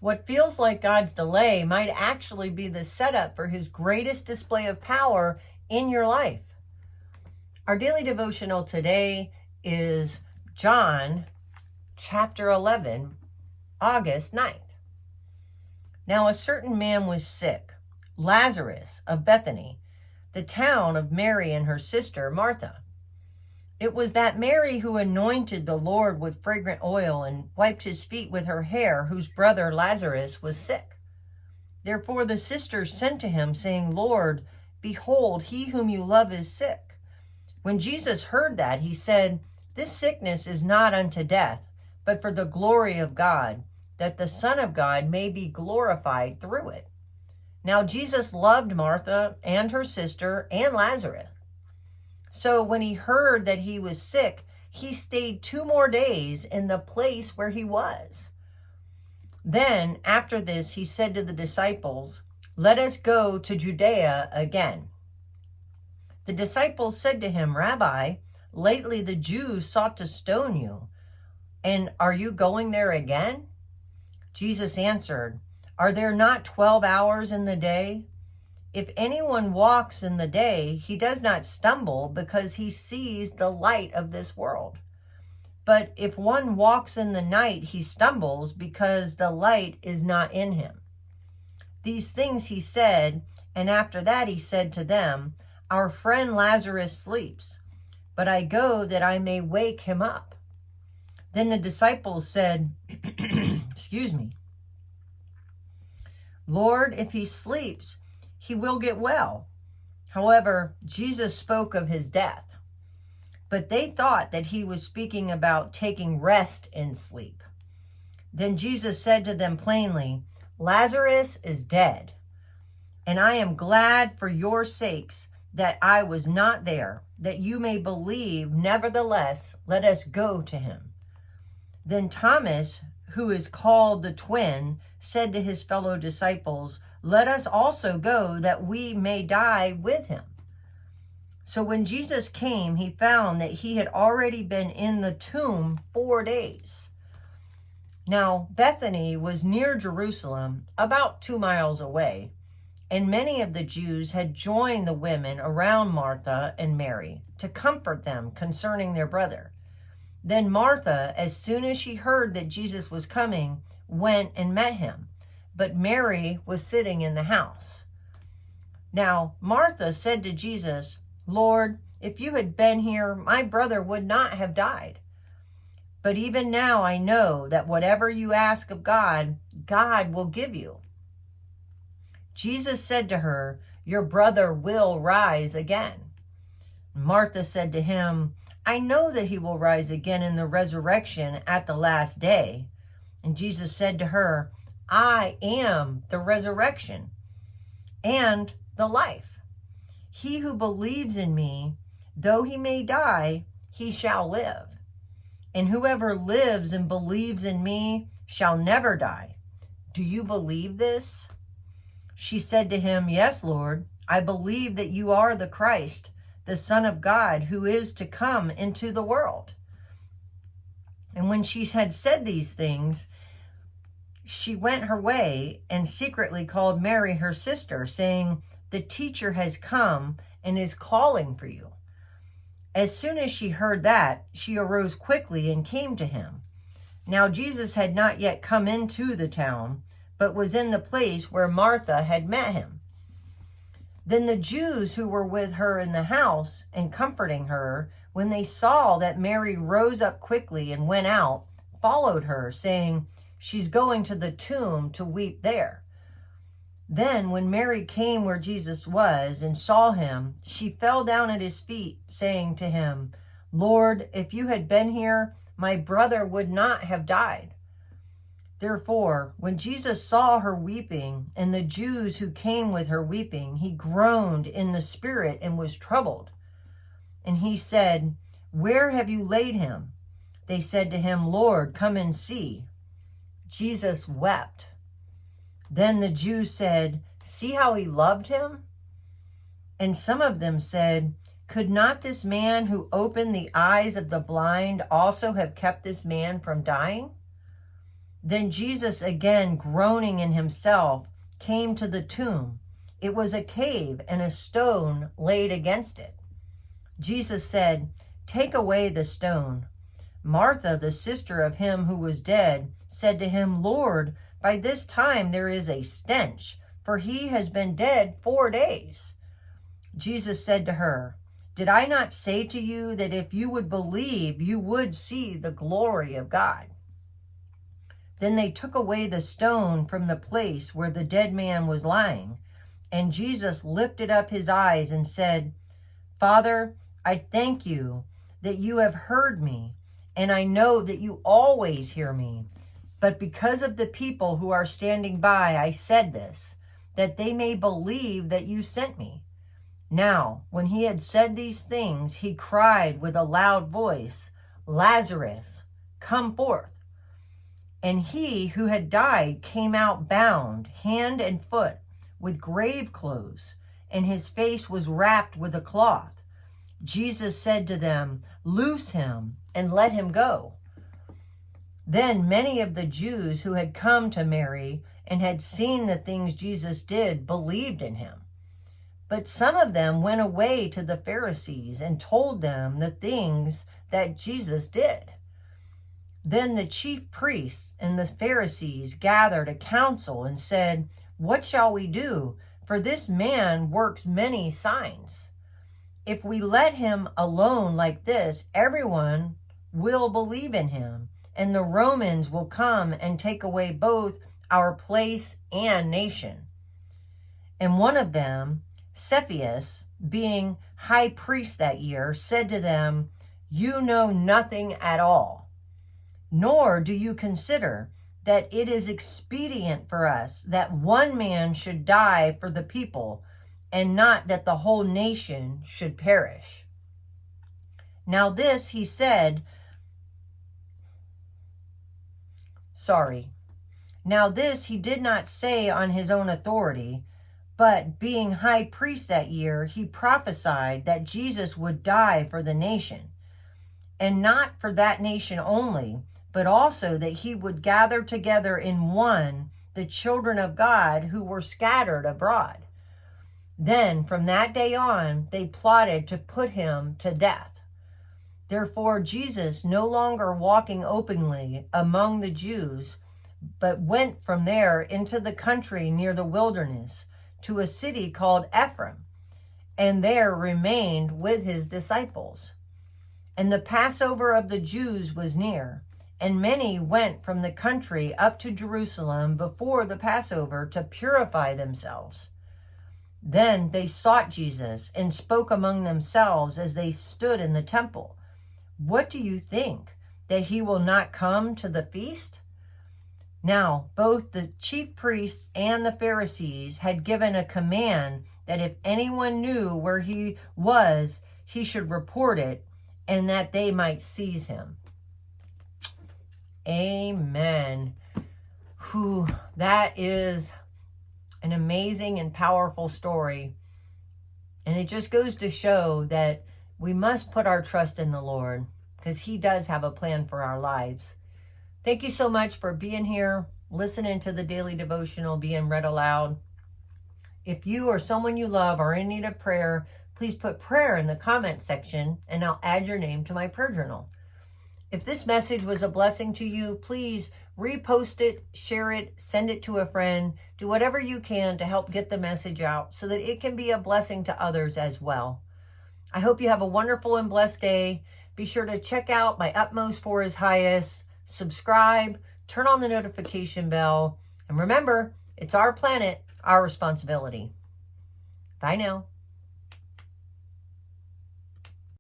What feels like God's delay might actually be the setup for his greatest display of power in your life. Our daily devotional today is John chapter 11, August 9th. Now a certain man was sick, Lazarus of Bethany, the town of Mary and her sister Martha. It was that Mary who anointed the Lord with fragrant oil and wiped his feet with her hair, whose brother Lazarus was sick. Therefore the sisters sent to him, saying, Lord, behold, he whom you love is sick. When Jesus heard that, he said, This sickness is not unto death, but for the glory of God, that the Son of God may be glorified through it. Now Jesus loved Martha and her sister and Lazarus. So when he heard that he was sick, he stayed 2 more days in the place where he was. Then after this, he said to the disciples, Let us go to Judea again. The disciples said to him, Rabbi, lately the Jews sought to stone you, and are you going there again? Jesus answered, Are there not 12 hours in the day? If anyone walks in the day, he does not stumble because he sees the light of this world. But if one walks in the night, he stumbles because the light is not in him. These things he said, and after that he said to them, Our friend Lazarus sleeps, but I go that I may wake him up. Then the disciples said, Excuse me, Lord, if he sleeps, he will get well. However, Jesus spoke of his death, but they thought that he was speaking about taking rest in sleep. Then Jesus said to them plainly, Lazarus is dead, and I am glad for your sakes that I was not there, that you may believe. Nevertheless, let us go to him. Then Thomas, who is called the twin, said to his fellow disciples, Let us also go that we may die with him. So when Jesus came, he found that he had already been in the tomb 4 days. Now Bethany was near Jerusalem, about 2 miles away, and many of the Jews had joined the women around Martha and Mary to comfort them concerning their brother. Then Martha, as soon as she heard that Jesus was coming, went and met him, but Mary was sitting in the house. Now Martha said to Jesus, Lord, if you had been here, my brother would not have died. But even now I know that whatever you ask of God, God will give you. Jesus said to her, Your brother will rise again. Martha said to him, I know that he will rise again in the resurrection at the last day. And Jesus said to her, I am the resurrection and the life. He who believes in me, though he may die, he shall live. And whoever lives and believes in me shall never die. Do you believe this? She said to him, Yes, Lord, I believe that you are the Christ, the Son of God, who is to come into the world. And when she had said these things, she went her way and secretly called Mary, her sister, saying, The teacher has come and is calling for you. As soon as she heard that, she arose quickly and came to him. Now Jesus had not yet come into the town, but was in the place where Martha had met him. Then the Jews who were with her in the house and comforting her, when they saw that Mary rose up quickly and went out, followed her, saying, She's going to the tomb to weep there. Then when Mary came where Jesus was and saw him, she fell down at his feet, saying to him, Lord, if you had been here, my brother would not have died. Therefore, when Jesus saw her weeping, and the Jews who came with her weeping, he groaned in the spirit and was troubled. And he said, Where have you laid him? They said to him, Lord, come and see. Jesus wept. Then the Jews said, See how he loved him? And some of them said, Could not this man who opened the eyes of the blind also have kept this man from dying? Then Jesus, again groaning in himself, came to the tomb. It was a cave, and a stone laid against it. Jesus said, "Take away the stone." Martha, the sister of him who was dead, said to him, "Lord, by this time there is a stench, for he has been dead 4 days." Jesus said to her, "Did I not say to you that if you would believe, you would see the glory of God?" Then they took away the stone from the place where the dead man was lying. And Jesus lifted up his eyes and said, "Father, I thank you that you have heard me, and I know that you always hear me. But because of the people who are standing by, I said this, that they may believe that you sent me." Now, when he had said these things, he cried with a loud voice, "Lazarus, come forth." And he who had died came out bound, hand and foot, with grave clothes, and his face was wrapped with a cloth. Jesus said to them, "Loose him and let him go." Then many of the Jews who had come to Mary and had seen the things Jesus did believed in him. But some of them went away to the Pharisees and told them the things that Jesus did. Then the chief priests and the Pharisees gathered a council and said, "What shall we do? For this man works many signs. If we let him alone like this, everyone will believe in him, and the Romans will come and take away both our place and nation." And one of them, Cepheus, being high priest that year, said to them, "You know nothing at all, nor do you consider that it is expedient for us that one man should die for the people, and not that the whole nation should perish." Now this he said, Now this he did not say on his own authority, but being high priest that year, he prophesied that Jesus would die for the nation, and not for that nation only, but also that he would gather together in one the children of God who were scattered abroad. Then from that day on, they plotted to put him to death. Therefore Jesus, no longer walking openly among the Jews, but went from there into the country near the wilderness, to a city called Ephraim, and there remained with his disciples. And the Passover of the Jews was near, and many went from the country up to Jerusalem before the Passover to purify themselves. Then they sought Jesus and spoke among themselves as they stood in the temple, "What do you think, that he will not come to the feast?" Now, both the chief priests and the Pharisees had given a command that if anyone knew where he was, he should report it, and that they might seize him. Amen. That is an amazing and powerful story. And it just goes to show that we must put our trust in the Lord, because he does have a plan for our lives. Thank you so much for being here, listening to the daily devotional being read aloud. If you or someone you love are in need of prayer, please put prayer in the comment section and I'll add your name to my prayer journal. If this message was a blessing to you, please repost it, share it, send it to a friend. Do whatever you can to help get the message out so that it can be a blessing to others as well. I hope you have a wonderful and blessed day. Be sure to check out my Utmost for His Highest. Subscribe, turn on the notification bell, and remember, it's our planet, our responsibility. Bye now.